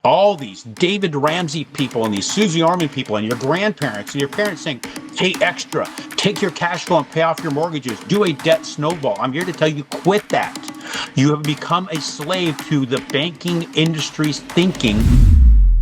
all these David Ramsey people and these Susie Orman people and your grandparents and your parents saying, pay extra, take your cash flow and pay off your mortgages, do a debt snowball. I'm here to tell you, quit that. You have become a slave to the banking industry's thinking.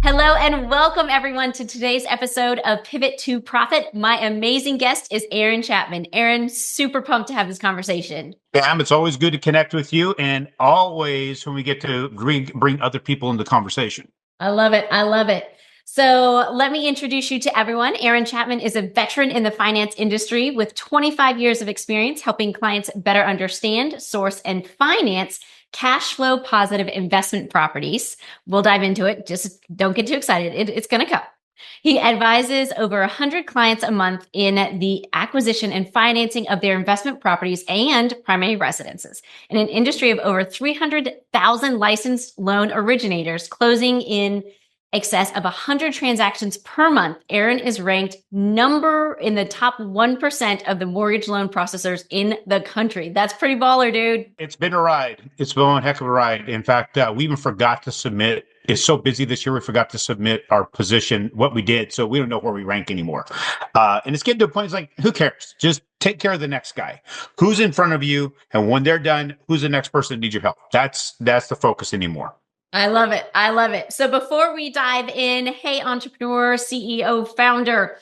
Hello and welcome everyone to today's episode of Pivot to Profit. My amazing guest is Aaron Chapman. Aaron, super pumped to have this conversation. Pam, it's always good to connect with you, and always when we get to bring other people into the conversation. I love it. I love it. So let me introduce you to everyone. Aaron Chapman is a veteran in the finance industry with 25 years of experience helping clients better understand, source, and finance cash flow positive investment properties. We'll dive into it. Just don't get too excited. It's going to come. He advises over 100 clients a month in the acquisition and financing of their investment properties and primary residences in an industry of over 300,000 licensed loan originators, closing in excess of 100 transactions per month. Aaron is ranked number in the top 1% of the mortgage loan processors in the country. That's pretty baller, dude. It's been a ride. It's been a heck of a ride. In fact, we even forgot to submit. It's so busy this year, we forgot to submit our position, what we did. So we don't know where we rank anymore. And it's getting to a point, it's like, who cares? Just take care of the next guy. Who's in front of you? And when they're done, who's the next person that needs your help? That's the focus anymore. I love it. I love it. So before we dive in, hey, entrepreneur, CEO, founder,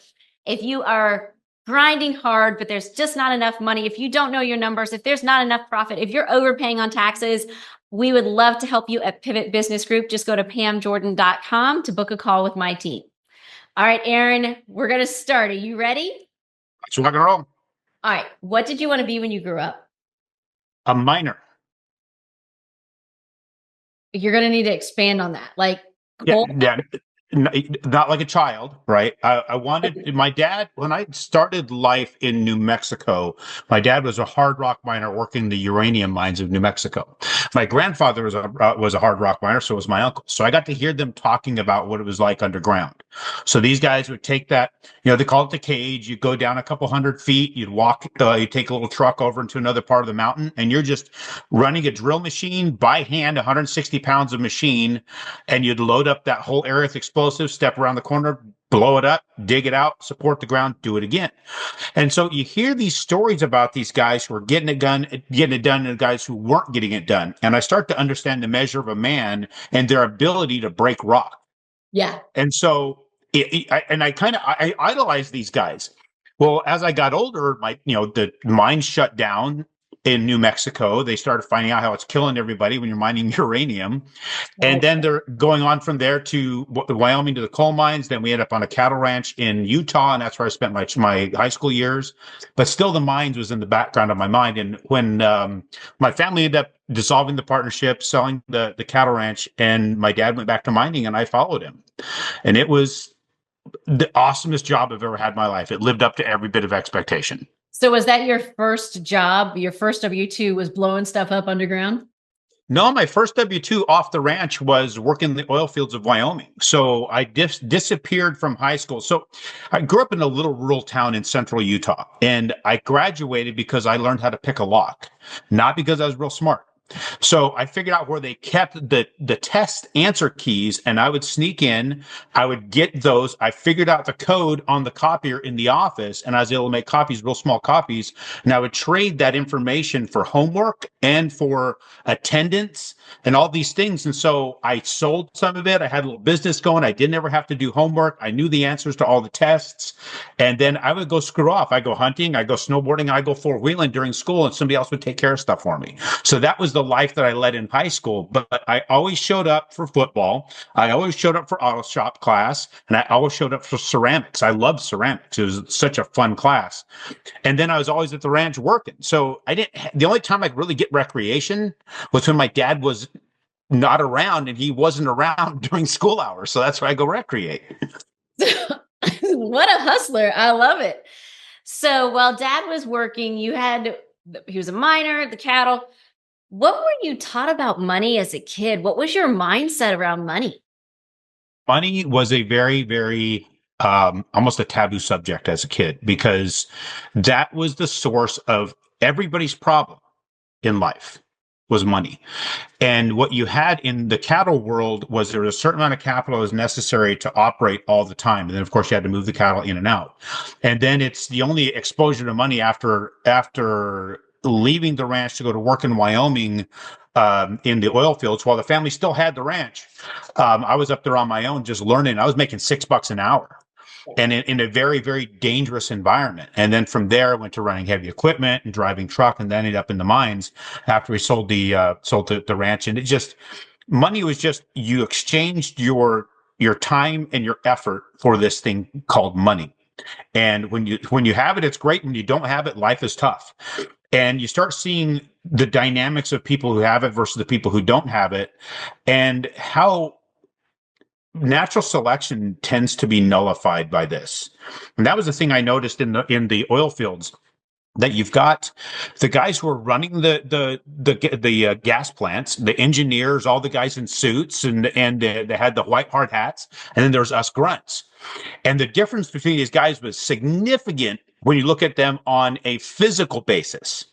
if you are grinding hard, but there's just not enough money, if you don't know your numbers, if there's not enough profit, if you're overpaying on taxes, we would love to help you at Pivot Business Group. Just go to pamjordan.com to book a call with my team. All right, Aaron, we're going to start. Are you ready? Let's rock and roll. All right. What did you want to be when you grew up? A miner. You're going to need to expand on that. Like, Yeah, not like a child, right? I wanted my dad, when I started life in New Mexico, my dad was a hard rock miner working the uranium mines of New Mexico. My grandfather was a hard rock miner, so was my uncle. So I got to hear them talking about what it was like underground. So these guys would take that, they call it the cage. You go down a couple 100 feet, you'd walk, you take a little truck over into another part of the mountain, and you're just running a drill machine by hand, 160 pounds of machine, and you'd load up that whole area with explosives, step around the corner, blow it up, dig it out, support the ground, do it again. And so you hear these stories about these guys who are getting it done, and guys who weren't getting it done. And I start to understand the measure of a man and their ability to break rock. Yeah. And so I idolize these guys. Well, as I got older, the mines shut down in New Mexico. They started finding out how it's killing everybody when you're mining uranium. And then they're going on from there to Wyoming to the coal mines. Then we ended up on a cattle ranch in Utah, and that's where I spent my high school years. But still, the mines was in the background of my mind. And when my family ended up dissolving the partnership, selling the cattle ranch, and my dad went back to mining, and I followed him. And it was the awesomest job I've ever had in my life. It lived up to every bit of expectation. So was that your first job? Your first W-2 was blowing stuff up underground? No, my first W-2 off the ranch was working in the oil fields of Wyoming. So I disappeared from high school. So I grew up in a little rural town in central Utah, and I graduated because I learned how to pick a lock, not because I was real smart. So I figured out where they kept the test answer keys, and I would sneak in. I would get those. I figured out the code on the copier in the office, and I was able to make copies, real small copies. And I would trade that information for homework and for attendance and all these things. And so I sold some of it. I had a little business going. I didn't ever have to do homework. I knew the answers to all the tests. And then I would go screw off. I go hunting, I go snowboarding, I go four-wheeling during school, and somebody else would take care of stuff for me. So that was the life that I led in high school. But I always showed up for football. I always showed up for auto shop class, and I always showed up for ceramics. I loved ceramics. It was such a fun class. And then I was always at the ranch working. So the only time I could really get recreation was when my dad was not around, and he wasn't around during school hours. So that's why I go recreate. What a hustler. I love it. So while dad was working, he was a miner, the cattle. What were you taught about money as a kid? What was your mindset around money? Money was a very, very almost a taboo subject as a kid, because that was the source of everybody's problem in life. was money. And what you had in the cattle world was there was a certain amount of capital that was necessary to operate all the time. And then, of course, you had to move the cattle in and out. And then it's the only exposure to money after leaving the ranch to go to work in Wyoming in the oil fields while the family still had the ranch. I was up there on my own just learning. I was making $6 an hour. And in a very, very dangerous environment. And then from there, I went to running heavy equipment and driving truck, and then ended up in the mines after we sold the ranch. And it just, money was just, you exchanged your time and your effort for this thing called money. And when you have it, it's great. When you don't have it, life is tough. And you start seeing the dynamics of people who have it versus the people who don't have it, and how natural selection tends to be nullified by this. And that was the thing I noticed in the oil fields, that you've got the guys who are running the gas plants, the engineers, all the guys in suits, and they had the white hard hats, and then there's us grunts. And the difference between these guys was significant when you look at them on a physical basis.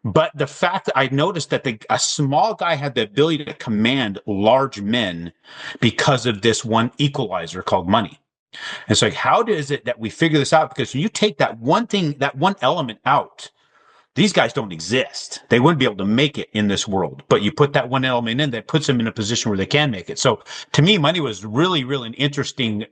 But the fact that I noticed that a small guy had the ability to command large men because of this one equalizer called money. And so how is it that we figure this out? Because you take that one thing, that one element out, these guys don't exist. They wouldn't be able to make it in this world. But you put that one element in that puts them in a position where they can make it. So to me, money was really, really an interesting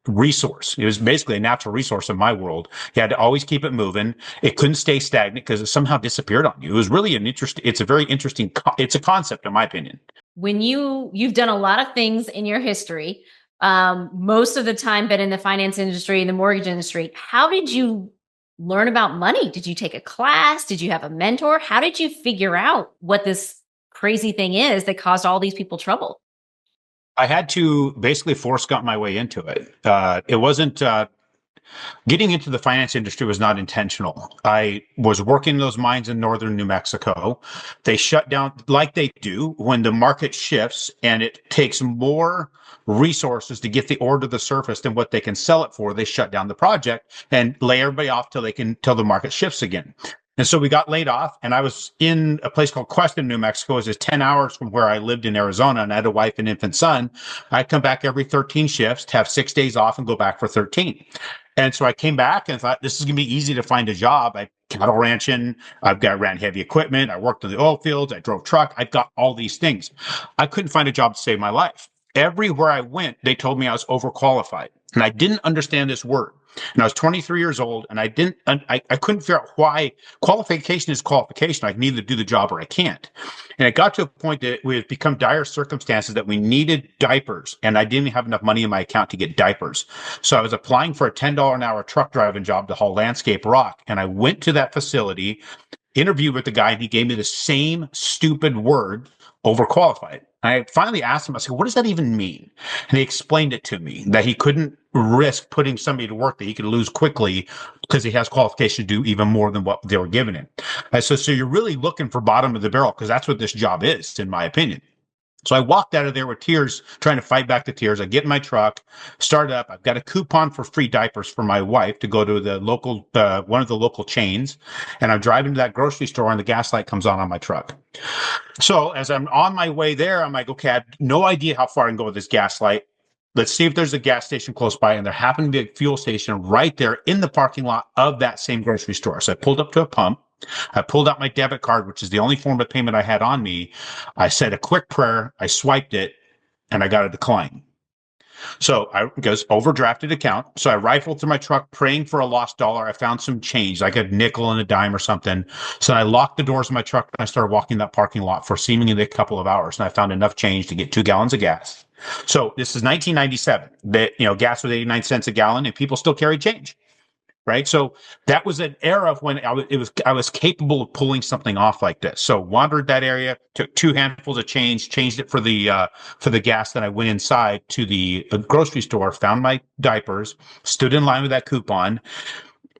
resource. It was basically a natural resource in my world. You had to always keep it moving. It couldn't stay stagnant because it somehow disappeared on you. It was really it's a very interesting, it's a concept in my opinion. When you've done a lot of things in your history, most of the time been in the finance industry, the mortgage industry. How did you learn about money? Did you take a class? Did you have a mentor? How did you figure out what this crazy thing is that caused all these people trouble? I had to basically force got my way into it. It wasn't getting into the finance industry was not intentional. I was working those mines in northern New Mexico. They shut down like they do when the market shifts, and it takes more resources to get the ore to the surface than what they can sell it for. They shut down the project and lay everybody off till the market shifts again. And so we got laid off, and I was in a place called Queston, New Mexico. It was 10 hours from where I lived in Arizona, and I had a wife and infant son. I'd come back every 13 shifts, have 6 days off, and go back for 13. And so I came back and thought, this is going to be easy to find a job. I cattle ranching. Ran heavy equipment. I worked in the oil fields. I drove truck. I've got all these things. I couldn't find a job to save my life. Everywhere I went, they told me I was overqualified, and I didn't understand this word. And I was 23 years old, and I couldn't figure out why. Qualification is qualification. I can either do the job or I can't. And it got to a point that we had become dire circumstances that we needed diapers, and I didn't have enough money in my account to get diapers. So I was applying for a $10 an hour truck driving job to haul landscape rock. And I went to that facility, interviewed with the guy, and he gave me the same stupid word, overqualified. I finally asked him, I said, what does that even mean? And he explained it to me, that he couldn't risk putting somebody to work that he could lose quickly because he has qualification to do even more than what they were giving him. I said, so you're really looking for bottom of the barrel, because that's what this job is, in my opinion. So I walked out of there with tears, trying to fight back the tears. I get in my truck, start up. I've got a coupon for free diapers for my wife to go to the local, one of the local chains. And I'm driving to that grocery store, and the gas light comes on my truck. So as I'm on my way there, I'm like, okay, I have no idea how far I can go with this gas light. Let's see if there's a gas station close by. And there happened to be a fuel station right there in the parking lot of that same grocery store. So I pulled up to a pump. I pulled out my debit card, which is the only form of payment I had on me. I said a quick prayer. I swiped it, and I got a decline. So I goes overdrafted account. So I rifled through my truck praying for a lost dollar. I found some change, like a nickel and a dime or something. So I locked the doors of my truck, and I started walking that parking lot for seemingly a couple of hours. And I found enough change to get 2 gallons of gas. So this is 1997. Gas was 89 cents a gallon, and people still carried change. Right. So that was an era of when I was capable of pulling something off like this. So wandered that area, took 2 handfuls of change, changed it for the gas. Then I went inside to the grocery store, found my diapers, stood in line with that coupon,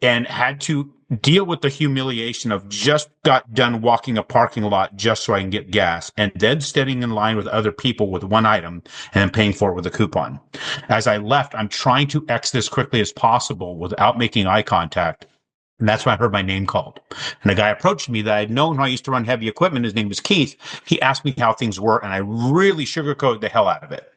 and had to deal with the humiliation of just got done walking a parking lot just so I can get gas, and then standing in line with other people with one item and then paying for it with a coupon. As I left, I'm trying to exit as quickly as possible without making eye contact. And that's when I heard my name called. And a guy approached me that I'd known when I used to run heavy equipment. His name was Keith. He asked me how things were, and I really sugarcoated the hell out of it.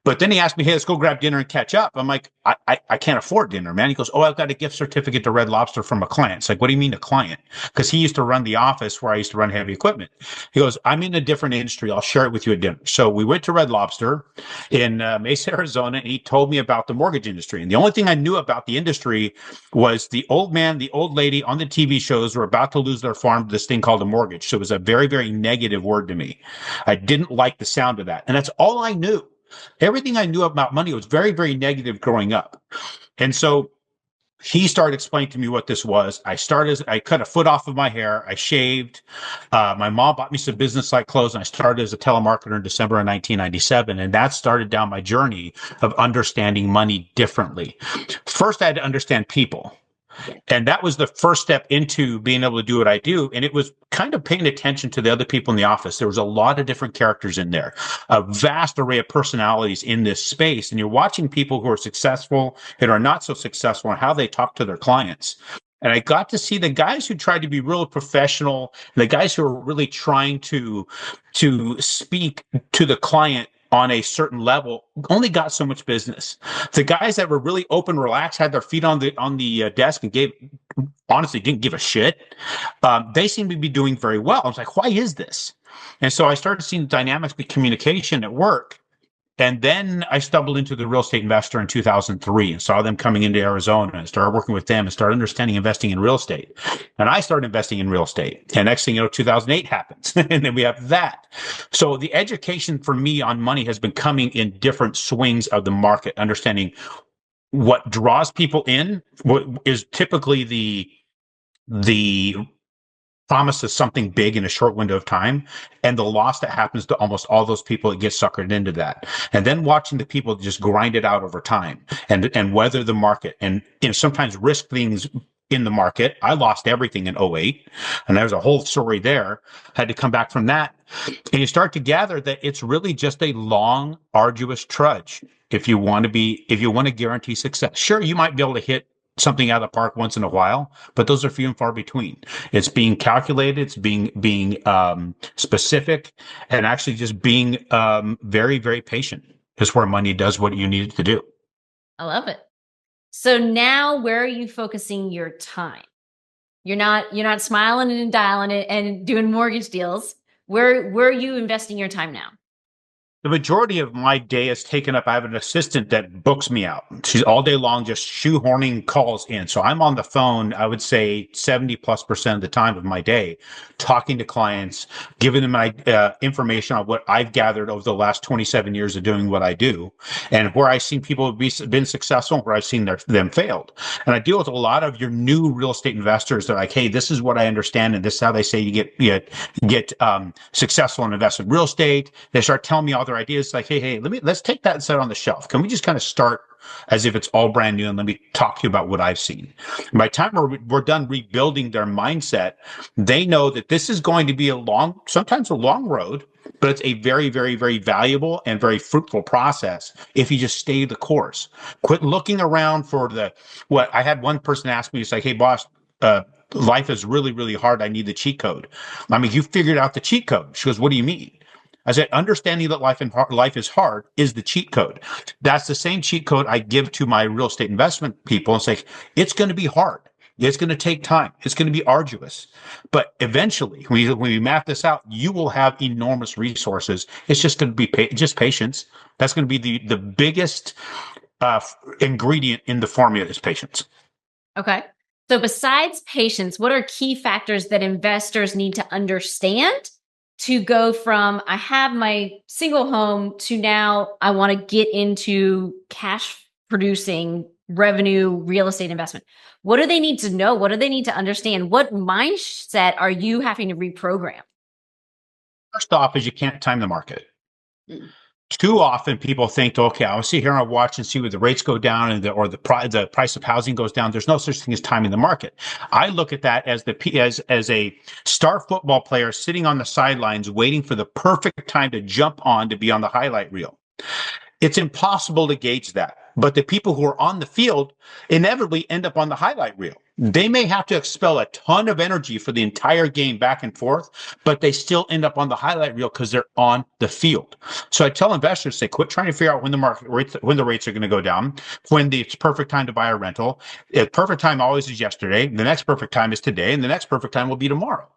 But then he asked me, hey, let's go grab dinner and catch up. I'm like, I can't afford dinner, man. He goes, oh, I've got a gift certificate to Red Lobster from a client. It's like, what do you mean a client? Because he used to run the office where I used to run heavy equipment. He goes, I'm in a different industry. I'll share it with you at dinner. So we went to Red Lobster in Mesa, Arizona, and he told me about the mortgage industry. And the only thing I knew about the industry was the old man, the old lady on the TV shows were about to lose their farm to this thing called a mortgage. So it was a very, very negative word to me. I didn't like the sound of that. And that's all I knew. Everything I knew about money was very, very negative growing up. And so he started explaining to me what this was. I cut a foot off of my hair. I shaved. My mom bought me some business-like clothes, and I started as a telemarketer in December of 1997. And that started down my journey of understanding money differently. First, I had to understand people. And that was the first step into being able to do what I do. And it was kind of paying attention to the other people in the office. There was a lot of different characters in there, a vast array of personalities in this space. And you're watching people who are successful and are not so successful and how they talk to their clients. And I got to see the guys who tried to be real professional, the guys who were really trying to speak to the client on a certain level only got so much business. The guys that were really open, relaxed, had their feet on the desk and honestly didn't give a shit. They seemed to be doing very well. I was like, why is this? And so I started seeing the dynamics of communication at work. And then I stumbled into the real estate investor in 2003 and saw them coming into Arizona and started working with them and started understanding investing in real estate. And I started investing in real estate. And next thing you know, 2008 happens. And then we have that. So the education for me on money has been coming in different swings of the market, understanding what draws people in, what is typically the promises something big in a short window of time, and the loss that happens to almost all those people that get suckered into that. And then watching the people just grind it out over time and weather the market and sometimes risk things in the market. I lost everything in '08, and there's a whole story there. Had to come back from that. And you start to gather that it's really just a long, arduous trudge. If you want to guarantee success, sure, you might be able to hit something out of the park once in a while, but those are few and far between. It's being calculated, it's being specific, and actually just being very, very patient is where money does what you need it to do. I love it. So now where are you focusing your time? You're not smiling and dialing it and doing mortgage deals. Where are you investing your time now? The majority of my day is taken up. I have an assistant that books me out. She's all day long just shoehorning calls in. So I'm on the phone, I would say 70+% of the time of my day, talking to clients, giving them my information on what I've gathered over the last 27 years of doing what I do, and where I've seen people been successful, where I've seen them failed. And I deal with a lot of your new real estate investors that are like, hey, this is what I understand, and this is how they say you get successful and invest in real estate. They start telling me all their ideas, like, hey, let's take that and set it on the shelf. Can we just kind of start as if it's all brand new and let me talk to you about what I've seen? And by the time we're done rebuilding their mindset, they know that this is going to be sometimes a long road, but it's a very, very, very valuable and very fruitful process if you just stay the course. Quit looking around for what I had one person ask me, it's like, hey, boss, life is really, really hard. I need the cheat code. I mean, you figured out the cheat code. She goes, what do you mean? I said, understanding that life is hard is the cheat code. That's the same cheat code I give to my real estate investment people. It's like, it's going to be hard. It's going to take time. It's going to be arduous. But eventually, when we map this out, you will have enormous resources. It's just going to be just patience. That's going to be the biggest ingredient in the formula is patience. Okay. So besides patience, what are key factors that investors need to understand to go from I have my single home to now I want to get into cash producing revenue real estate investment? What do they need to know? What do they need to understand? What mindset are you having to reprogram? First off is you can't time the market. Too often people think, okay, I'll sit here and I'll watch and see where the rates go down or the price of housing goes down. There's no such thing as timing the market. I look at that as as a star football player sitting on the sidelines waiting for the perfect time to jump on to be on the highlight reel. It's impossible to gauge that. But the people who are on the field inevitably end up on the highlight reel. They may have to expel a ton of energy for the entire game back and forth, but they still end up on the highlight reel because they're on the field. So I tell investors, say, quit trying to figure out when the rates are going to go down, when it's perfect time to buy a rental. The perfect time always is yesterday. The next perfect time is today, and the next perfect time will be tomorrow.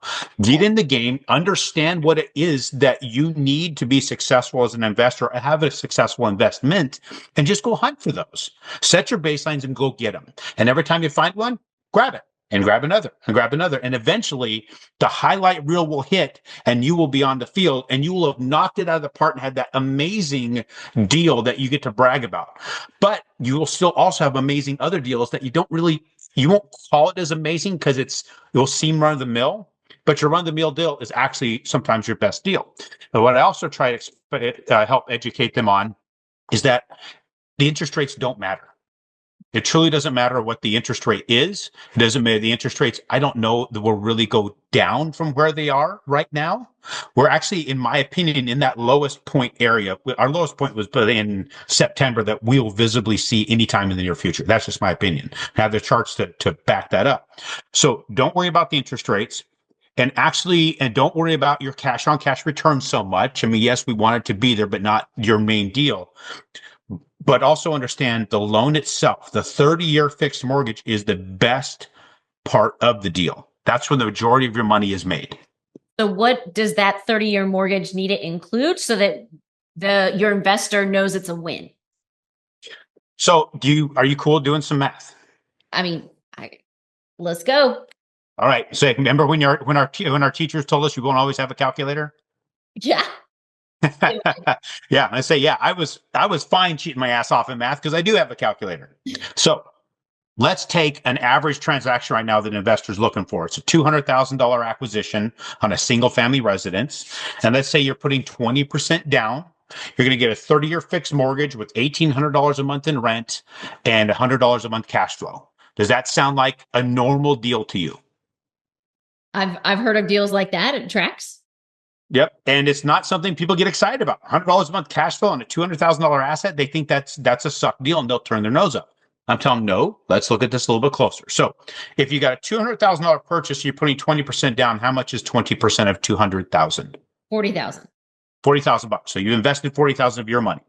Get in the game, understand what it is that you need to be successful as an investor, or have a successful investment, and just go hunt for those. Set your baselines and go get them. And every time you find one, grab it and grab another and grab another. And eventually the highlight reel will hit and you will be on the field and you will have knocked it out of the park and had that amazing deal that you get to brag about. But you will still also have amazing other deals that you won't call it as amazing because you'll seem run of the mill, but your run of the mill deal is actually sometimes your best deal. But what I also try to help educate them on is that the interest rates don't matter. It truly doesn't matter what the interest rate is. It doesn't matter the interest rates. I don't know that will really go down from where they are right now. We're actually, in my opinion, in that lowest point area. Our lowest point was in September that we'll visibly see anytime in the near future. That's just my opinion. I have the charts to back that up. So don't worry about the interest rates. And don't worry about your cash on cash return so much. I mean, yes, we want it to be there, but not your main deal. But also understand the loan itself, the 30-year fixed mortgage is the best part of the deal. That's when the majority of your money is made. So what does that 30-year mortgage need to include so that your investor knows it's a win? So are you cool doing some math? I mean, let's go. All right. So remember when our teachers told us you won't always have a calculator? Yeah. Yeah, I say, I was fine cheating my ass off in math because I do have a calculator. So let's take an average transaction right now that an investor's looking for. It's a $200,000 acquisition on a single family residence. And let's say you're putting 20% down. You're going to get a 30-year fixed mortgage with $1,800 a month in rent and $100 a month cash flow. Does that sound like a normal deal to you? I've heard of deals like that. It tracks. Yep. And it's not something people get excited about. $100 a month cash flow on a $200,000 asset. They think that's a suck deal and they'll turn their nose up. I'm telling them, no, let's look at this a little bit closer. So if you got a $200,000 purchase, you're putting 20% down. How much is 20% of 200,000? 40,000. 40,000 bucks. So you invested 40,000 of your money.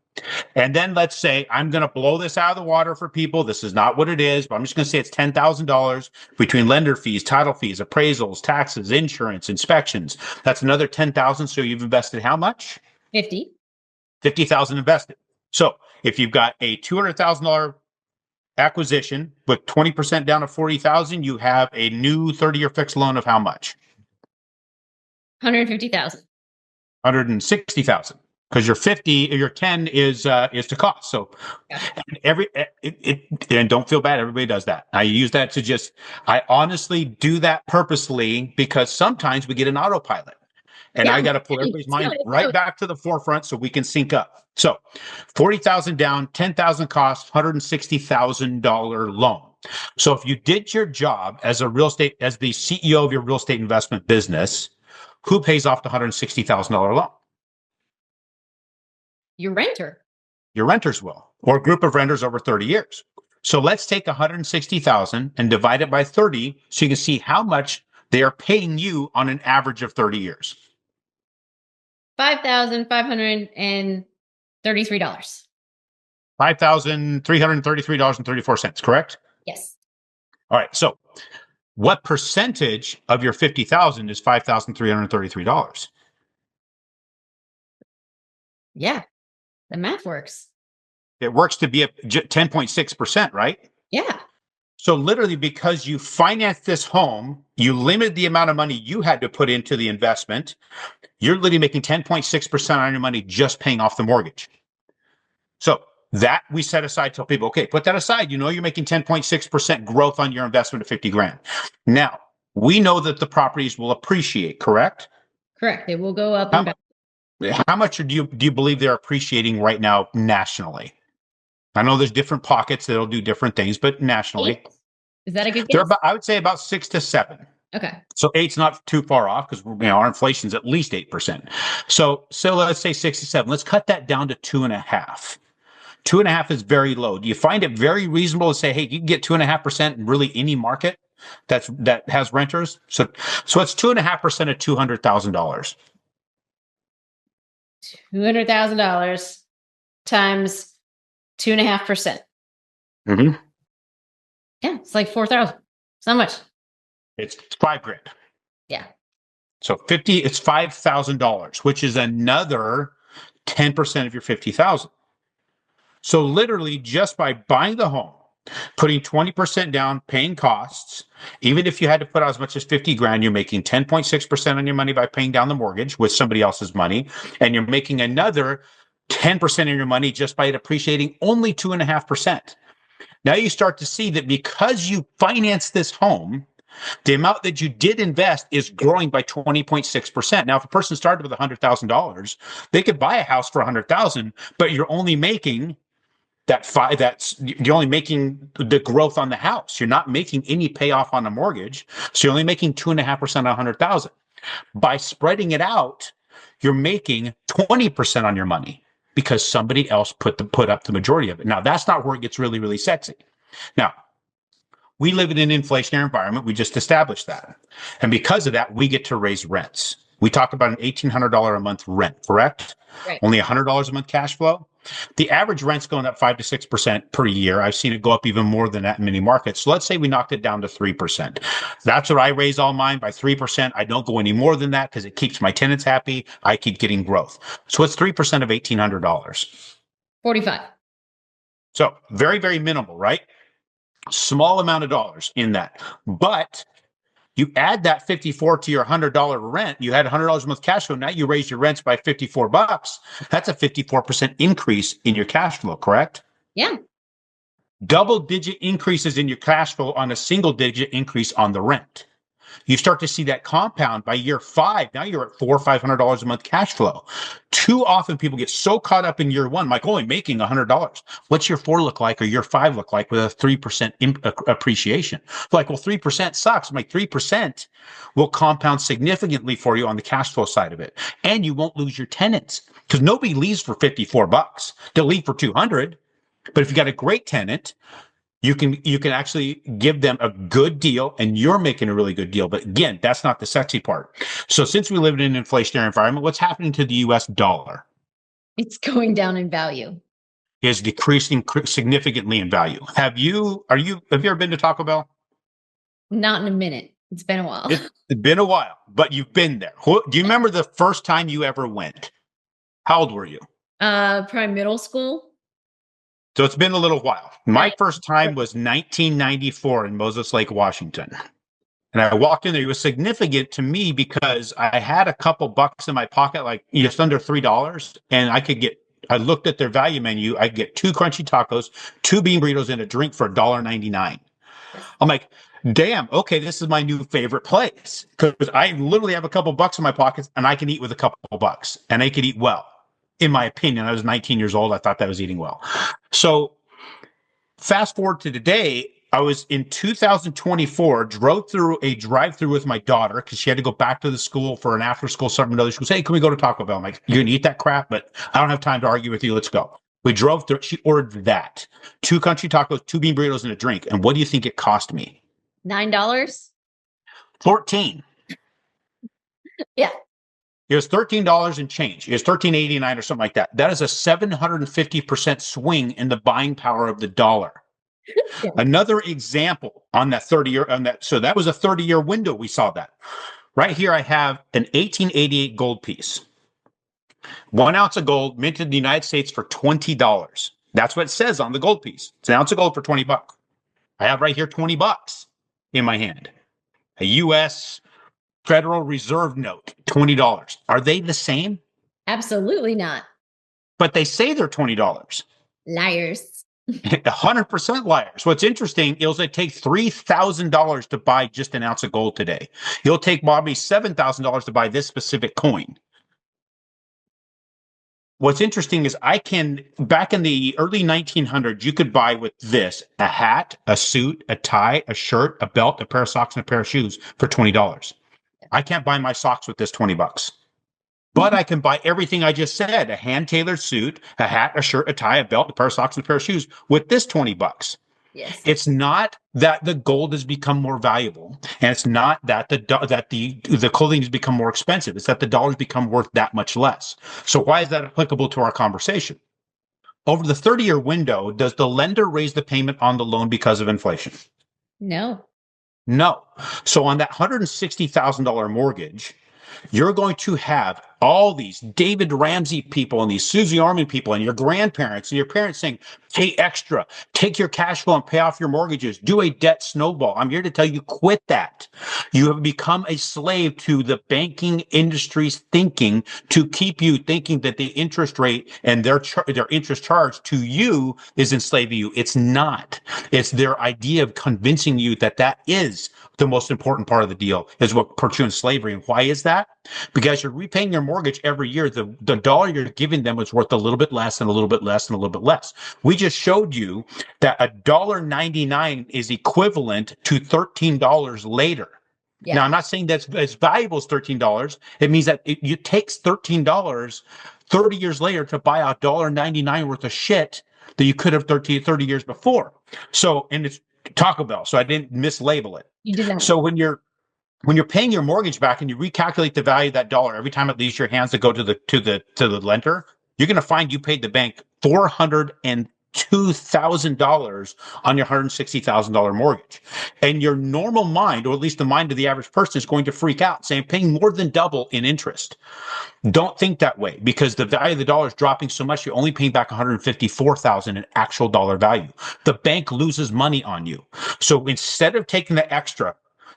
And then let's say I'm going to blow this out of the water for people. This is not what it is, but I'm just going to say it's $10,000 between lender fees, title fees, appraisals, taxes, insurance, inspections. That's another 10,000. So you've invested how much? 50,000 invested. So if you've got a $200,000 acquisition with 20% down to 40,000, you have a new 30-year fixed loan of how much? 150,000. 160,000. Because your 50 or your 10 is to cost. So and don't feel bad. Everybody does that. I use that I honestly do that purposely because sometimes we get an autopilot and I got to pull everybody's mind right back to the forefront so we can sync up. So 40,000 down, 10,000 cost, $160,000 loan. So if you did your job as the CEO of your real estate investment business, who pays off the $160,000 loan? Your renter. Your renters will, or a group of renters over 30 years. So let's take 160,000 and divide it by 30 so you can see how much they are paying you on an average of 30 years. $5,533. $5,333.34, correct? Yes. All right. So what percentage of your 50,000 is $5,333? Yeah. The math works. It works to be 10.6%, right? Yeah. So literally because you financed this home, you limited the amount of money you had to put into the investment. You're literally making 10.6% on your money just paying off the mortgage. So that we set aside, tell people, okay, put that aside. You know, you're making 10.6% growth on your investment of 50 grand. Now, we know that the properties will appreciate, correct? Correct. They will go up and back. How much do you believe they're appreciating right now nationally? I know there's different pockets that'll do different things, but nationally. 8? Is that a good guess? I would say about 6 to 7. Okay. So 8's not too far off because our inflation is at least 8%. So let's say 6 to 7. Let's cut that down to 2.5. 2.5 is very low. Do you find it very reasonable to say, hey, you can get 2.5% in really any market? that has renters. So it's 2.5% of $200,000. $200,000 times 2.5%. Mm-hmm. Yeah, it's like 4,000. So much. It's $5,000. Yeah. So it's $5,000, which is another 10% of your 50,000. So literally just by buying the home, putting 20% down, paying costs, even if you had to put out as much as 50 grand, you're making 10.6% on your money by paying down the mortgage with somebody else's money. And you're making another 10% of your money just by it appreciating only 2.5%. Now you start to see that because you financed this home, the amount that you did invest is growing by 20.6%. Now, if a person started with $100,000, they could buy a house for $100,000, but you're only making you're only making the growth on the house. You're not making any payoff on the mortgage. So you're only making 2.5% on 100,000. By spreading it out, you're making 20% on your money because somebody else put up the majority of it. Now, that's not where it gets really, really sexy. Now, we live in an inflationary environment. We just established that. And because of that, we get to raise rents. We talk about an $1,800 a month rent, correct? Right. Only $100 a month cash flow. The average rent's going up 5 to 6% per year. I've seen it go up even more than that in many markets. So let's say we knocked it down to 3%. That's what I raise all mine by 3%. I don't go any more than that because it keeps my tenants happy. I keep getting growth. So it's 3% of $1,800. 45. So very, very minimal, right? Small amount of dollars in that. But you add that 54 to your $100 rent, you had $100 a month cash flow. Now you raise your rents by $54. That's a 54% increase in your cash flow, correct? Yeah. Double-digit increases in your cash flow on a single-digit increase on the rent. You start to see that compound by year 5. Now you're at $400 or $500 a month cash flow. Too often people get so caught up in year 1, like only making $100. What's year 4 look like or year 5 look like with a 3% appreciation? Like, well, 3% sucks. I'm like, 3% will compound significantly for you on the cash flow side of it. And you won't lose your tenants because nobody leaves for $54. They'll leave for $200. But if you got a great tenant, you can actually give them a good deal and you're making a really good deal. But again, that's not the sexy part. So since we live in an inflationary environment, what's happening to the US dollar? It's going down in value. Is decreasing significantly in value. Have you ever been to Taco Bell? Not in a minute. It's been a while. It's been a while, but you've been there. Do you remember the first time you ever went? How old were you? Probably middle school. So it's been a little while. My first time was 1994 in Moses Lake, Washington. And I walked in there. It was significant to me because I had a couple bucks in my pocket, like just under $3. And I looked at their value menu. I could get 2 crunchy tacos, 2 bean burritos, and a drink for $1.99. I'm like, damn, okay, this is my new favorite place. Because I literally have a couple bucks in my pockets and I can eat with a couple bucks and I could eat well. In my opinion, I was 19 years old. I thought that was eating well. So fast forward to today, I was in 2024, drove through a drive-through with my daughter because she had to go back to the school for an after-school something or other. She goes, hey, can we go to Taco Bell? I'm like, you're going to eat that crap, but I don't have time to argue with you. Let's go. We drove through. She ordered that. 2 country tacos, 2 bean burritos, and a drink. And what do you think it cost me? $9? 14. Yeah. It was $13 and change. It was $13.89 or something like that. That is a 750% swing in the buying power of the dollar. Yeah. Another example on that 30-year, so that was a 30-year window. We saw that. Right here, I have an 1888 gold piece. 1 ounce of gold minted in the United States for $20. That's what it says on the gold piece. It's an ounce of gold for $20. I have right here $20 in my hand. A U.S. Federal Reserve note, $20. Are they the same? Absolutely not. But they say they're $20. Liars. 100% liars. What's interesting is it takes $3,000 to buy just an ounce of gold today. It'll take Bobby $7,000 to buy this specific coin. What's interesting is back in the early 1900s, you could buy with this a hat, a suit, a tie, a shirt, a belt, a pair of socks, and a pair of shoes for $20. I can't buy my socks with this $20, but I can buy everything I just said: a hand-tailored suit, a hat, a shirt, a tie, a belt, a pair of socks, and a pair of shoes with this $20. Yes. It's not that the gold has become more valuable, and it's not that the clothing has become more expensive. It's that the dollar's become worth that much less. So why is that applicable to our conversation? Over the 30-year window, does the lender raise the payment on the loan because of inflation? No. No. So on that $160,000 mortgage, you're going to have all these David Ramsey people and these Susie Orman people and your grandparents and your parents saying, pay extra, take your cash flow and pay off your mortgages, do a debt snowball. I'm here to tell you, quit that. You have become a slave to the banking industry's thinking to keep you thinking that the interest rate and their interest charge to you is enslaving you. It's not. It's their idea of convincing you that that is the most important part of the deal, is what puts you in slavery. And why is that? Because you're repaying your mortgage every year. The dollar you're giving them is worth a little bit less and a little bit less and a little bit less. We just showed you that $1.99 is equivalent to $13 later. Yeah. Now, I'm not saying that's as valuable as $13. It means that it takes $13 30 years later to buy $1.99 worth of shit that you could have 30 years before. So, and it's Taco Bell, so I didn't mislabel it. You did not. So when you're paying your mortgage back and you recalculate the value of that dollar every time it leaves your hands to go to the lender, you're going to find you paid the bank $402,000 on your $160,000 mortgage. And your normal mind, or at least the mind of the average person, is going to freak out saying, paying more than double in interest. Don't think that way, because the value of the dollar is dropping so much, you're only paying back $154,000 in actual dollar value. The bank loses money on you. So instead of taking the extra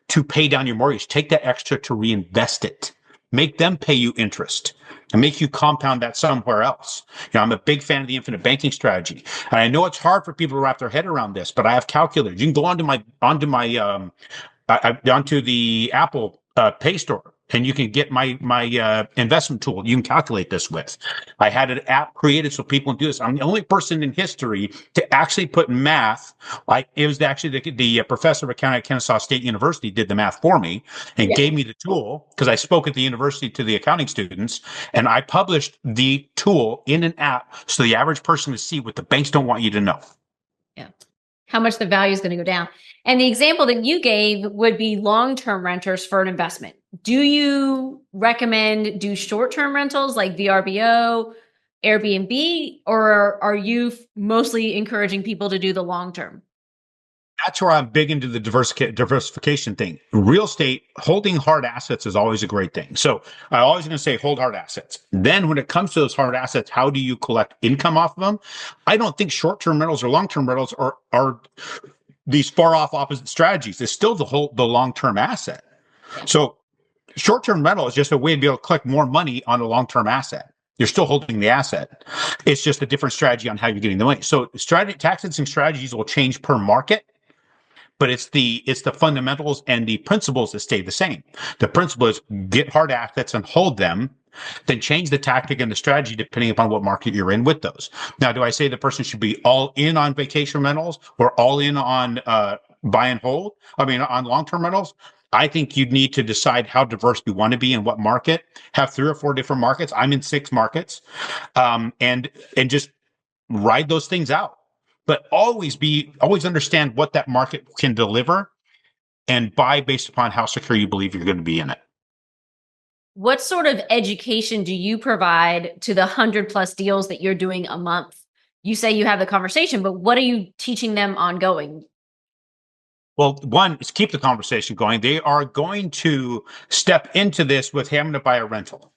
to pay down your mortgage, take that extra to reinvest it. Make them pay you interest and make you compound that somewhere else. I'm a big fan of the infinite banking strategy. And I know it's hard for people to wrap their head around this, but I have calculators. You can go onto the Apple Pay Store, and you can get my investment tool. You can calculate this with. I had an app created so people can do this. I'm the only person in history to actually put math. It was actually the professor of accounting at Kennesaw State University did the math for me and gave me the tool, because I spoke at the university to the accounting students, and I published the tool in an app so the average person to see what the banks don't want you to know. Yeah. How much the value is going to go down. And the example that you gave would be long-term renters for an investment. Do you recommend do short-term rentals like VRBO, Airbnb, or are you mostly encouraging people to do the long-term? That's where I'm big into the diversification thing. Real estate, holding hard assets is always a great thing. So I always going to say hold hard assets. Then when it comes to those hard assets, how do you collect income off of them? I don't think short-term rentals or long-term rentals are these far off opposite strategies. It's still the long-term asset. Yeah. So short-term rental is just a way to be able to collect more money on a long-term asset. You're still holding the asset. It's just a different strategy on how you're getting the money. So tax-sensitive strategies will change per market, but it's the fundamentals and the principles that stay the same. The principle is get hard assets and hold them, then change the tactic and the strategy depending upon what market you're in with those. Now, do I say the person should be all in on vacation rentals or all in on buy and hold? On long-term rentals? I think you'd need to decide how diverse you want to be in what market. Have 3 or 4 different markets. I'm in 6 markets, and just ride those things out. But always understand what that market can deliver and buy based upon how secure you believe you're going to be in it. What sort of education do you provide to the 100+ deals that you're doing a month? You say you have the conversation, but what are you teaching them ongoing? Well, one is keep the conversation going. They are going to step into this with, hey, I'm going to buy a rental.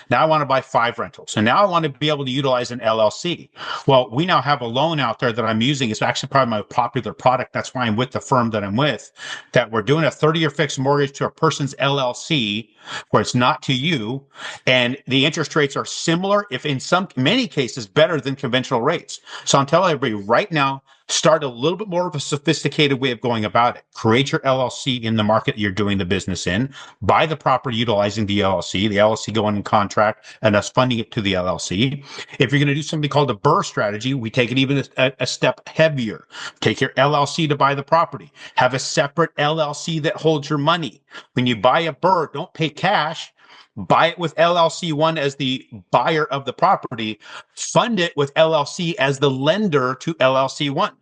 Now I want to buy 5 rentals. And now I want to be able to utilize an LLC. Well, we now have a loan out there that I'm using. It's actually probably my popular product. That's why I'm with the firm that I'm with, that we're doing a 30-year fixed mortgage to a person's LLC where it's not to you. And the interest rates are similar, if in many cases better than conventional rates. So I'm telling everybody right now, start a little bit more of a sophisticated way of going about it. Create your LLC in the market you're doing the business in. Buy the property utilizing the LLC going in contract, and us funding it to the LLC. If you're going to do something called a BRRRR strategy, we take it even a step heavier. Take your LLC to buy the property. Have a separate LLC that holds your money. When you buy a BRRRR, don't pay cash. Buy it with LLC 1 as the buyer of the property. Fund it with LLC as the lender to LLC 1.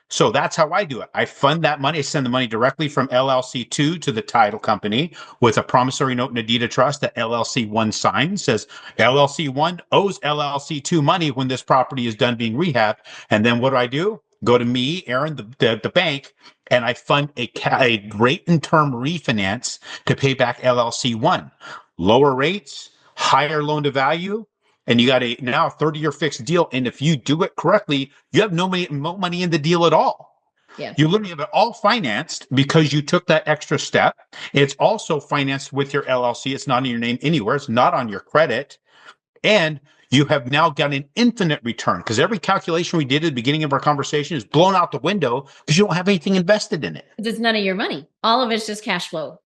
So that's how I do it. I fund that money. I send the money directly from LLC2 to the title company with a promissory note and a deed of trust that LLC1 signs, says LLC1 owes LLC2 money when this property is done being rehabbed. And then what do? Go to me, Aaron, the bank, and I fund a rate and term refinance to pay back LLC1. Lower rates, higher loan to value, and you got a now 30-year fixed deal. And if you do it correctly, you have no money in the deal at all. Yeah. You literally have it all financed because you took that extra step. It's also financed with your LLC. It's not in your name anywhere. It's not on your credit. And you have now got an infinite return because every calculation we did at the beginning of our conversation is blown out the window because you don't have anything invested in it. It's none of your money. All of it's just cash flow.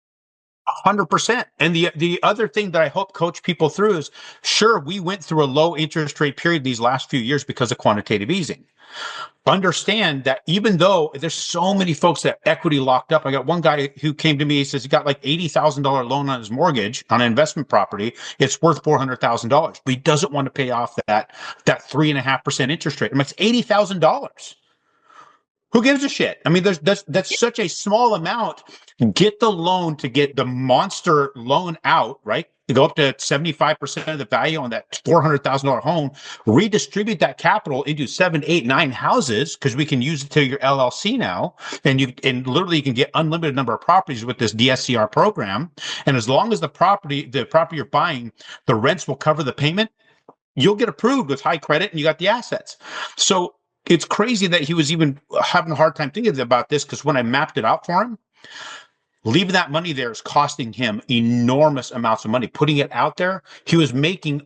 100%. And the other thing that I hope coach people through is, sure, we went through a low interest rate period these last few years because of quantitative easing. Understand that even though there's so many folks that equity locked up, I got one guy who came to me, he says he got like $80,000 loan on his mortgage on an investment property. It's worth $400,000, but he doesn't want to pay off that 3.5% interest rate. I mean, it's $80,000. Who gives a shit? I mean, that's such a small amount. Get the loan to get the monster loan out, right? To go up to 75% of the value on that $400,000 home, redistribute that capital into 7, 8, 9 houses, because we can use it to your LLC now. And literally you can get unlimited number of properties with this DSCR program. And as long as the property you're buying, the rents will cover the payment, you'll get approved with high credit and you got the assets. So it's crazy that he was even having a hard time thinking about this, because when I mapped it out for him, leaving that money there is costing him enormous amounts of money. Putting it out there, he was making,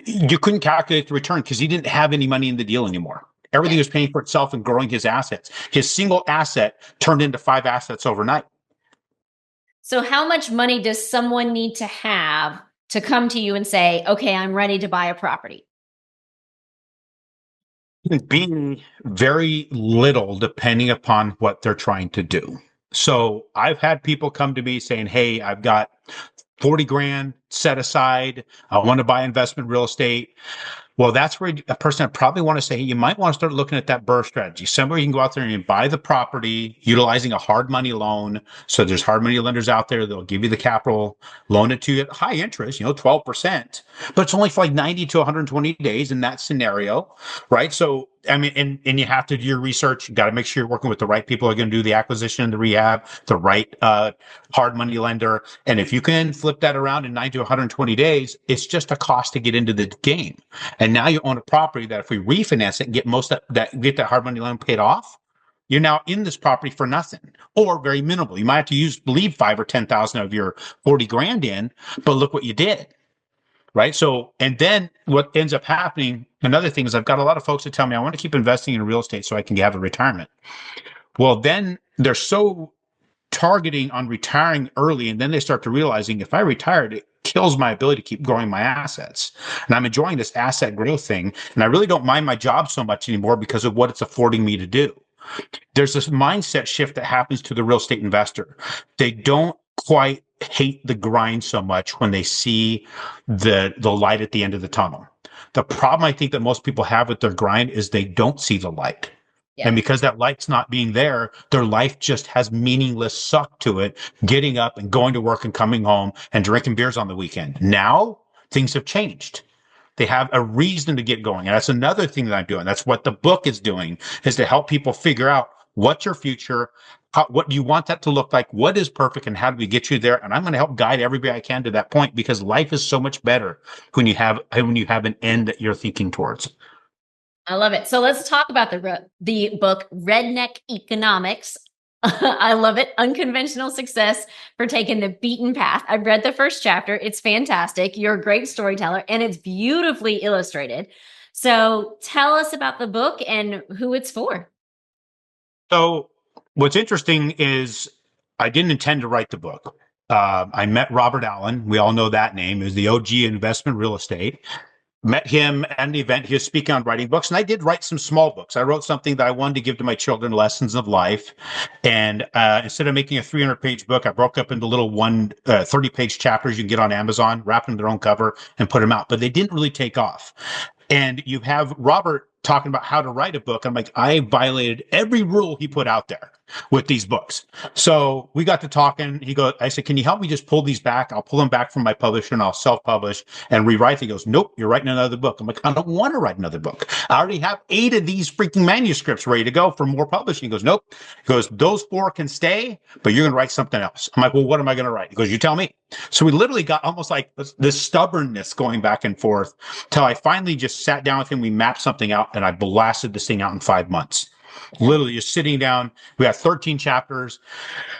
you couldn't calculate the return because he didn't have any money in the deal anymore. Everything was paying for itself and growing his assets. His single asset turned into 5 assets overnight. So how much money does someone need to have to come to you and say, okay, I'm ready to buy a property? Being very little depending upon what they're trying to do. So I've had people come to me saying, hey, I've got 40 grand set aside. I want to buy investment real estate. Well, that's where a person would probably want to say, hey, you might want to start looking at that BRRRR strategy. Somewhere you can go out there and buy the property utilizing a hard money loan. So there's hard money lenders out there. They'll give you the capital, loan it to you at high interest, 12%, but it's only for like 90 to 120 days in that scenario, right? So, I mean, and you have to do your research. You got to make sure you're working with the right people who are going to do the acquisition and the rehab, the right hard money lender. And if you can flip that around in 90 to 120 days, it's just a cost to get into the game. And now you own a property that if we refinance it and get that hard money loan paid off, you're now in this property for nothing or very minimal. You might have to leave 5 or 10,000 of your 40 grand in, but look what you did. Right. So, and then what ends up happening, another thing is I've got a lot of folks that tell me I want to keep investing in real estate so I can have a retirement. Well, then they're so targeting on retiring early. And then they start to realizing if I retired, it kills my ability to keep growing my assets. And I'm enjoying this asset growth thing. And I really don't mind my job so much anymore because of what it's affording me to do. There's this mindset shift that happens to the real estate investor. They don't quite hate the grind so much when they see the light at the end of the tunnel. The problem I think that most people have with their grind is they don't see the light. Yeah. And because that light's not being there, their life just has meaningless suck to it, getting up and going to work and coming home and drinking beers on the weekend. Now things have changed. They have a reason to get going. And that's another thing that I'm doing. That's what the book is doing, is to help people figure out what's your future, what do you want that to look like, what is perfect, and how do we get you there? And I'm going to help guide everybody I can to that point, because life is so much better when you have an end that you're thinking towards. I love it. So let's talk about the book, Redneck Economics. I love it. Unconventional success for taking the beaten path. I've read the first chapter. It's fantastic. You're a great storyteller and it's beautifully illustrated. So tell us about the book and who it's for. So what's interesting is I didn't intend to write the book. I met Robert Allen. We all know that name. He was the OG investment real estate. Met him at an event. He was speaking on writing books, and I did write some small books. I wrote something that I wanted to give to my children, lessons of life. And instead of making a 300-page book, I broke up into little 30-page chapters you can get on Amazon, wrap them in their own cover, and put them out. But they didn't really take off. And you have Robert talking about how to write a book. I'm like, I violated every rule he put out there with these books. So we got to talking. I said, can you help me just pull these back? I'll pull them back from my publisher and I'll self-publish and rewrite. He goes, nope, you're writing another book. I'm like, I don't want to write another book. I already have 8 of these freaking manuscripts ready to go for more publishing. He goes, nope. He goes, those 4 can stay, but you're going to write something else. I'm like, well, what am I going to write? He goes, you tell me. So we literally got almost like this stubbornness going back and forth till I finally just sat down with him. We mapped something out and I blasted this thing out in 5 months. Literally just sitting down. We got 13 chapters.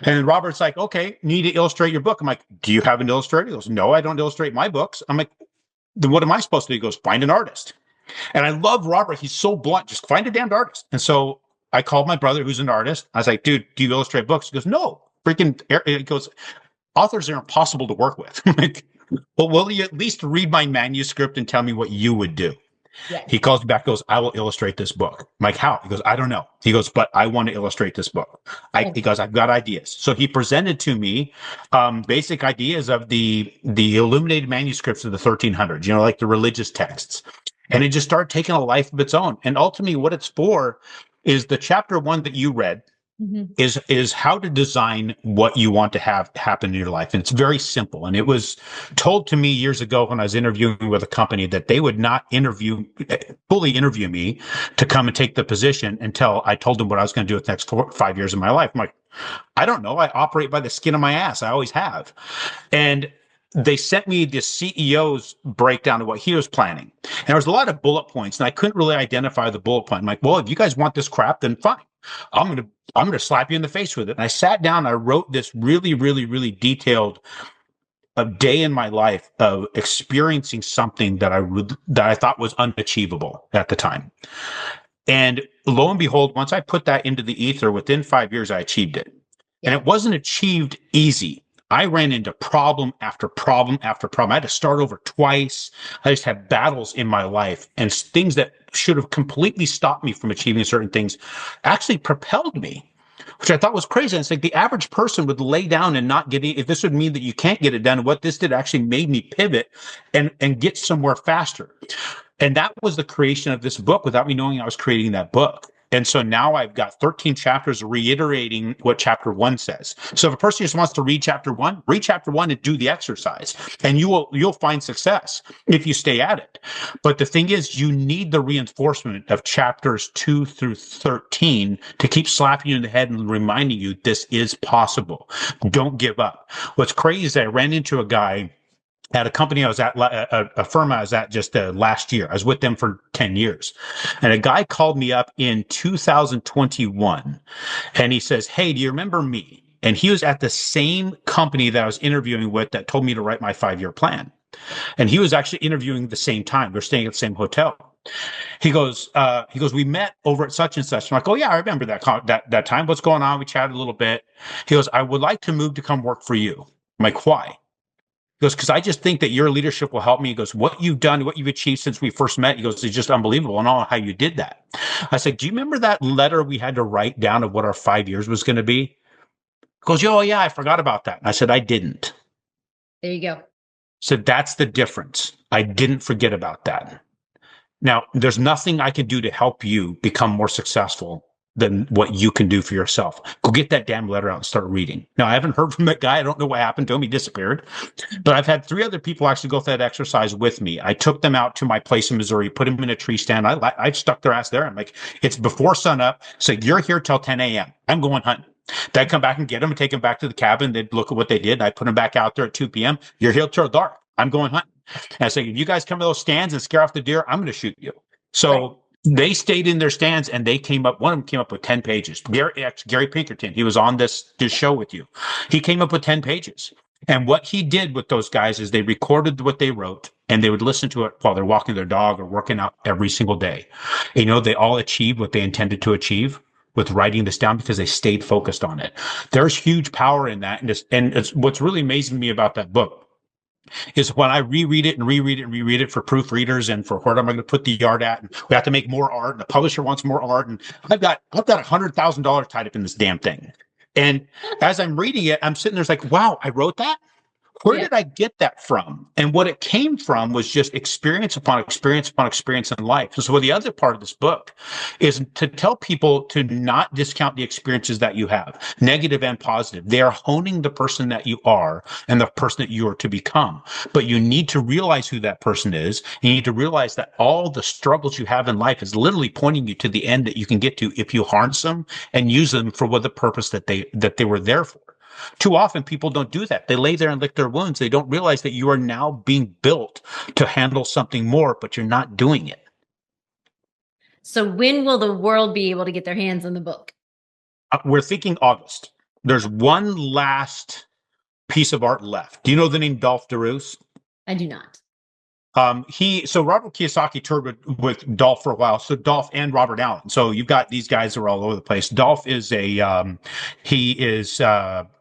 And Robert's like, okay, you need to illustrate your book. I'm like, do you have an illustrator? He goes, no, I don't illustrate my books. I'm like, then what am I supposed to do? He goes, find an artist. And I love Robert. He's so blunt. Just find a damned artist. And so I called my brother, who's an artist. I was like, dude, do you illustrate books? He goes, no. He goes, authors are impossible to work with. I'm like, well, will you at least read my manuscript and tell me what you would do? Yeah. He calls me back, goes, I will illustrate this book. I'm like, how? He goes, I don't know. He goes, but I want to illustrate this book. He goes, I've got ideas. So he presented to me basic ideas of the illuminated manuscripts of the 1300s, like the religious texts. And it just started taking a life of its own. And ultimately what it's for is the chapter 1 that you read. Is how to design what you want to have happen in your life. And it's very simple. And it was told to me years ago when I was interviewing with a company that they would not fully interview me to come and take the position until I told them what I was going to do with the next 5 years of my life. I'm like, I don't know. I operate by the skin of my ass. I always have. And they sent me the CEO's breakdown of what he was planning. And there was a lot of bullet points and I couldn't really identify the bullet point. I'm like, well, if you guys want this crap, then fine. I'm going to slap you in the face with it. And I sat down, I wrote this really, really, really detailed a day in my life of experiencing something that I thought was unachievable at the time. And lo and behold, once I put that into the ether, within 5 years, I achieved it. And it wasn't achieved easy. I ran into problem after problem after problem. I had to start over twice. I just had battles in my life and things that should have completely stopped me from achieving certain things actually propelled me, which I thought was crazy. And it's like the average person would lay down and not get it. If this would mean that you can't get it done, what this did actually made me pivot and get somewhere faster. And that was the creation of this book without me knowing I was creating that book. And so now I've got 13 chapters reiterating what chapter 1 says. So if a person just wants to read chapter 1 and do the exercise, and you'll find success if you stay at it. But the thing is, you need the reinforcement of chapters 2 through 13 to keep slapping you in the head and reminding you this is possible. Don't give up. What's crazy is I ran into a guy at a company I was at, a firm I was at just last year. I was with them for 10 years. And a guy called me up in 2021 and he says, hey, do you remember me? And he was at the same company that I was interviewing with that told me to write my 5-year plan. And he was actually interviewing at the same time. We're staying at the same hotel. He goes, we met over at such and such. I'm like, oh yeah, I remember that time. What's going on? We chatted a little bit. He goes, I would like to move to come work for you. I'm like, why? He goes, because I just think that your leadership will help me. He goes, what you've done, what you've achieved since we first met, he goes, it's just unbelievable. And I don't know how you did that. I said, do you remember that letter we had to write down of what our 5 years was going to be? He goes, oh yeah, I forgot about that. And I said, I didn't. There you go. So that's the difference. I didn't forget about that. Now, there's nothing I can do to help you become more successful than what you can do for yourself. Go get that damn letter out and start reading. Now, I haven't heard from that guy. I don't know what happened to him. He disappeared. But I've had 3 other people actually go through that exercise with me. I took them out to my place in Missouri, put them in a tree stand. I stuck their ass there. I'm like, it's before sunup. So you're here till 10 a.m. I'm going hunting. Then I'd come back and get them and take them back to the cabin. They'd look at what they did. I put them back out there at 2 p.m. You're here till dark. I'm going hunting. And I say, if you guys come to those stands and scare off the deer, I'm going to shoot you. So they stayed in their stands and they came up. One of them came up with 10 pages. Gary Pinkerton, he was on this show with you. He came up with 10 pages. And what he did with those guys is they recorded what they wrote and they would listen to it while they're walking their dog or working out every single day. You know, they all achieved what they intended to achieve with writing this down because they stayed focused on it. There's huge power in that. And it's what's really amazing to me about that book is when I reread it for proofreaders and for where I'm going to put the yard at, and we have to make more art, and the publisher wants more art, and I've got $100,000 tied up in this damn thing. And as I'm reading it, I'm sitting there like, wow, I wrote that? Where did I get that from? And what it came from was just experience upon experience upon experience in life. And so the other part of this book is to tell people to not discount the experiences that you have, negative and positive. They are honing the person that you are and the person that you are to become. But you need to realize who that person is. You need to realize that all the struggles you have in life is literally pointing you to the end that you can get to if you harness them and use them for what the purpose that they were there for. Too often people don't do that. They lay there and lick their wounds. They don't realize that you are now being built to handle something more, but you're not doing it. So when will the world be able to get their hands on the book? We're thinking August. There's one last piece of art left. Do you know the name Dolph DeRoos? I do not. So Robert Kiyosaki toured with Dolph for a while. So Dolph and Robert Allen. So you've got these guys that are all over the place. Dolph is he is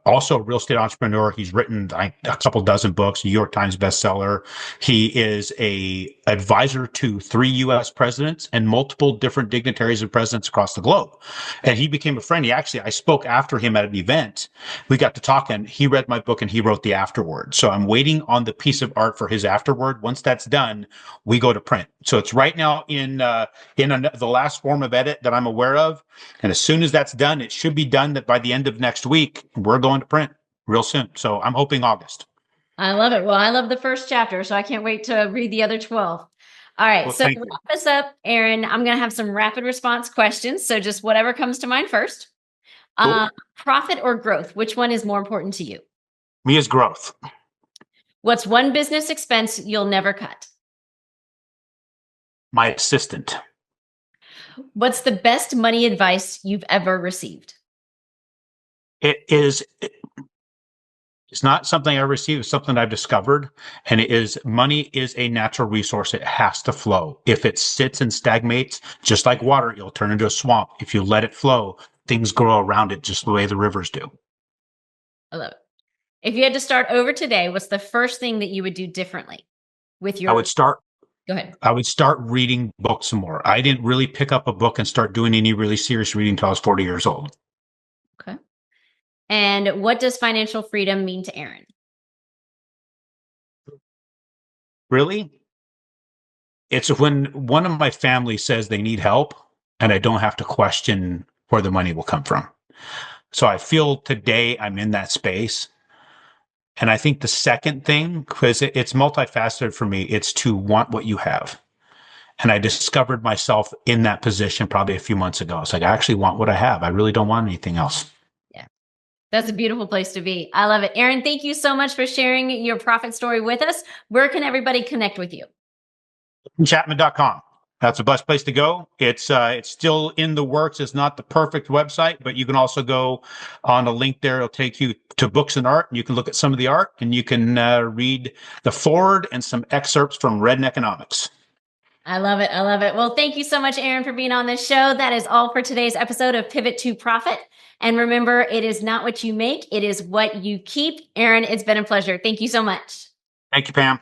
also a real estate entrepreneur. He's written a couple dozen books, New York Times bestseller. He is a advisor to 3 U.S. presidents and multiple different dignitaries and presidents across the globe. And he became a friend. I spoke after him at an event. We got to talk and he read my book and he wrote the afterword. So I'm waiting on the piece of art for his afterword. Once that's done, we go to print. So it's right now in the last form of edit that I'm aware of. And as soon as that's done, it should be done that by the end of next week, we're going to print real soon. So I'm hoping August. I love it. Well, I love the first chapter, so I can't wait to read the other 12. All right. Well, So to wrap us up, Aaron, I'm going to have some rapid response questions. So just whatever comes to mind first. Cool. Profit or growth? Which one is more important to you? Me is growth. What's one business expense you'll never cut? My assistant. What's the best money advice you've ever received? It's not something I received, it's something I've discovered. And money is a natural resource. It has to flow. If it sits and stagnates, just like water, it'll turn into a swamp. If you let it flow, things grow around it just the way the rivers do. I love it. If you had to start over today, what's the first thing that you would do differently with your... Go ahead. I would start reading books more. I didn't really pick up a book and start doing any really serious reading until I was 40 years old. Okay. And what does financial freedom mean to Aaron? Really? It's when one of my family says they need help and I don't have to question where the money will come from. So I feel today I'm in that space. And I think the second thing, because it's multifaceted for me, it's to want what you have. And I discovered myself in that position probably a few months ago. It's like, I actually want what I have. I really don't want anything else. Yeah. That's a beautiful place to be. I love it. Aaron, thank you so much for sharing your profit story with us. Where can everybody connect with you? Chapman.com. That's the best place to go. It's still in the works. It's not the perfect website, but you can also go on a link there. It'll take you to books and art, and you can look at some of the art, and you can read the foreword and some excerpts from Red Economics. I love it. I love it. Well, thank you so much, Aaron, for being on this show. That is all for today's episode of Pivot to Profit. And remember, it is not what you make, it is what you keep. Aaron, it's been a pleasure. Thank you so much. Thank you, Pam.